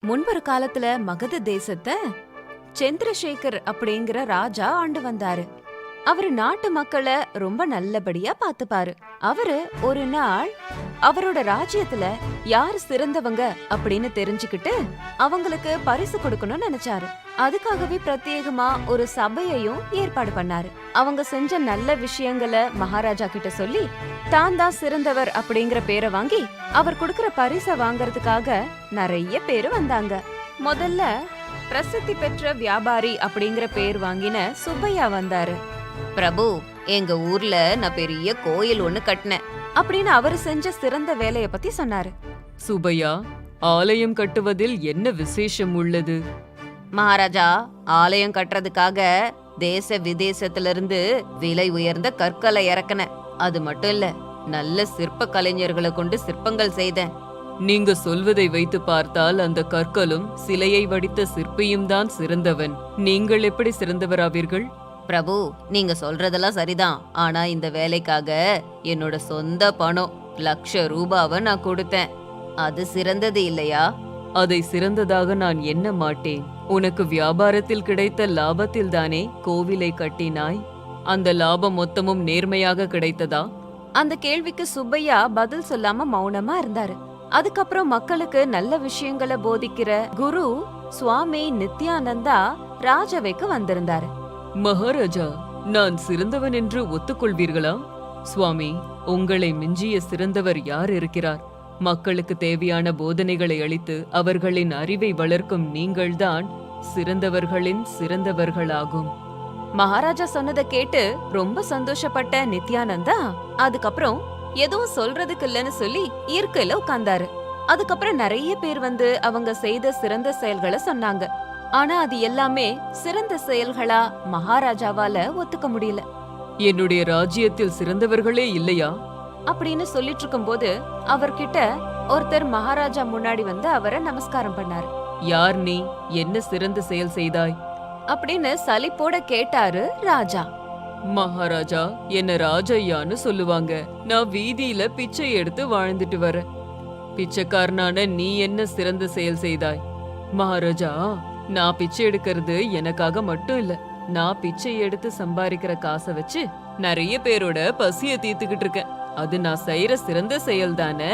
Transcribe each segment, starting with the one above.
முன்பொரு காலத்துல மகத தேசத்தை சந்திரசேகர் அப்படிங்கிற ராஜா ஆண்டு வந்தாரு. அவரு நாட்டு மக்களை ரொம்ப நல்லபடியா பாத்துப்பாரு. அவரு ஒரு நாள் அவரோட ராஜ்யத்துல யாரு சிறந்தவங்க அப்படின்னு தெரிஞ்சுக்கிட்டு அவங்களுக்கு பரிசு கொடுக்கணும்னு நினைச்சாரு. அதுக்காகவே பிரத்யேகமா ஒரு சபையையும் ஏற்பாடு பண்ணாரு. அவங்க செஞ்ச நல்ல விஷயங்களை மகாராஜா கிட்ட சொல்லி தான் தான் சிறந்தவர் அப்படிங்கிற பேரை வாங்கி அவர் கொடுக்கற பரிசை வாங்கறதுக்காக நிறைய பேரு வந்தாங்க. முதல்ல பிரசித்தி பெற்ற வியாபாரி அப்படிங்கிற பேர் வாங்கின சுப்பையா வந்தாரு. பிரபு, எங்க ஊர்ல நான் பெரிய கோயில் ஒண்ணு கட்டினேன் அப்படின்னு அவரு செஞ்ச சிறந்த வேலைய பத்தி சொன்னாரு. சுபையா, ஆலயம் கட்டுவதில் என்ன விசேஷம் உள்ளது? மகாராஜா, ஆலயம் கட்டுறதுக்காக தேச விதேசத்திலிருந்து விலை உயர்ந்த கற்களை இறக்குன. அது மட்டும் இல்ல, நல்ல சிற்ப கலைஞர்களை கொண்டு சிற்பங்கள் செய்தேன். நீங்க சொல்வதை வைத்து பார்த்தால் அந்த கற்களும் சிலையை வடித்த சிற்பியும் தான் சிறந்தவன். நீங்கள் எப்படி சிறந்தவராவீர்கள்? பிரபு, நீங்க சொல்றதெல்லாம் சரிதான். ஆனா இந்த வேலைக்காக என்னோட சொந்த பணம் ₹1,00,000 நான் கொடுத்தேன். அது சிறந்தது இல்லையா? அதை சிறந்ததாக நான் எண்ண மாட்டேன். உனக்கு வியாபாரத்தில் கிடைத்த லாபத்தில் தானே கோவிலை கட்டினாய். அந்த லாபம் மொத்தமும் நேர்மையாக கிடைத்ததா? அந்த கேள்விக்கு சுப்பையா பதில் சொல்லாம மௌனமா இருந்தாரு. அதுக்கப்புறம் மக்களுக்கு நல்ல விஷயங்களை போதிக்கிற குரு சுவாமி நித்யானந்தா ராஜாவைக்கு வந்திருந்தாரு. மகாராஜா, நான் சிறந்தவன் என்று ஒத்துக்கொள்வீர்களா? சுவாமி, உங்களை மிஞ்சிய சிறந்தவர் யார் இருக்கிறார்? மக்களுக்கு தேவையான போதனைகளை அளித்து அவர்களின் அறிவை வளர்க்கும் நீங்கள்தான் சிறந்தவர்களின் சிறந்தவர்களாகும். மகாராஜா சொன்னதை கேட்டு ரொம்ப சந்தோஷப்பட்ட நித்யானந்தா அதுக்கப்புறம் எதுவும் சொல்றதுக்கு இல்லன்னு சொல்லி இயற்கையில உட்கார்ந்தாரு. அதுக்கப்புறம் நிறைய பேர் வந்து அவங்க செய்த சிறந்த செயல்களை சொன்னாங்க. ஆனா அது எல்லாமே சிறந்த செயல்களா மகாராஜாவால ஒத்துக்க முடியல. என்னுடைய ராஜ்யத்தில் சிறந்தவர்களே இல்லையா அப்படின்னு சொல்லிட்டு இருக்கும்போது அவர்கிட்ட ஒருத்தர் மகாராஜா முன்னாடி வந்து அவரை நமஸ்காரம் பண்ணாரு. யார் நீ? என்ன சிறந்த செயல் செய்தாய் அப்படின்னு சலிப்போட கேட்டாரு ராஜா. மகாராஜா, என்ன ராஜையான்னு சொல்லுவாங்க. நான் வீதியில பிச்சை எடுத்து வாழ்ந்துட்டு வரேன். பிச்சைக்காரனான நீ என்ன சிறந்த செயல் செய்தாய்? மகாராஜா, நான் பிச்சை எடுக்கிறது எனக்காக மட்டும் இல்ல. நான் பிச்சை எடுத்து சம்பாதிக்கிற காசை வச்சு நிறைய பேரோட பசிய தீர்த்துக்கிட்டு இருக்கேன். அது நான் செய்யற சிறந்த செயல் தானே.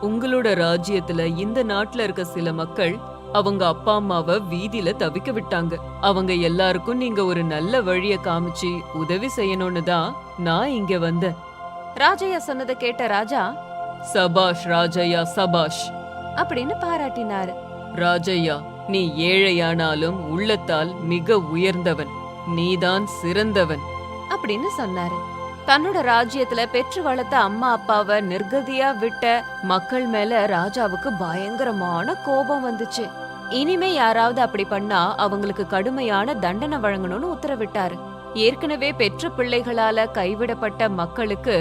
உங்களோட ராஜ்யத்துல இந்த நாட்டுல இருக்க சில மக்கள் அவங்க அப்பா அம்மாவை வீதியில தவிக்க விட்டாங்க. அவங்க எல்லாருக்கும் நீங்க ஒரு நல்ல வழிய காமிச்சு உதவி செய்யணும்னு தான் நான் இங்க வந்தேன். ராஜையா சொன்னதை கேட்ட ராஜா, சபாஷ் ராஜையா, சபாஷ் அப்படின்னு பாராட்டினாரு. ராஜையா, நீ ஏழையானாலும் உள்ளத்தால் மிக உயர்ந்தவன். நீதான் சிறந்தவன் அப்படின்னு சொன்னாரு. தன்னோட ராஜ்யத்துல பெற்று வளர்த்த அம்மா அப்பாவை நிர்கதியா விட்ட மக்கள் மேல ராஜாவுக்கு பயங்கரமான கோபம் வந்துச்சு. இனிமே யாராவது அப்படி பண்ணா அவங்களுக்கு கடுமையான தண்டனை வழங்கணும்னு உத்தரவிட்டாரு. ஏற்கனவே பெற்ற பிள்ளைகளால கைவிடப்பட்ட மக்களுக்கு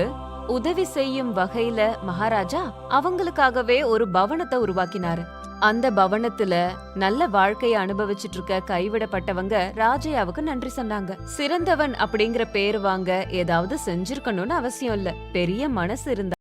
உதவி செய்யும் வகையில மகாராஜா அவங்களுக்காகவே ஒரு பவனத்தை உருவாக்கினாரு. அந்த பவனத்துல நல்ல வாழ்க்கைய அனுபவிச்சுட்டு இருக்க கைவிடப்பட்டவங்க ராஜையாவுக்கு நன்றி சொன்னாங்க. சிறந்தவன் அப்படிங்கிற பேர் வாங்க ஏதாவது செஞ்சிருக்கணும்னு அவசியம் இல்ல. பெரிய மனசு இருந்தா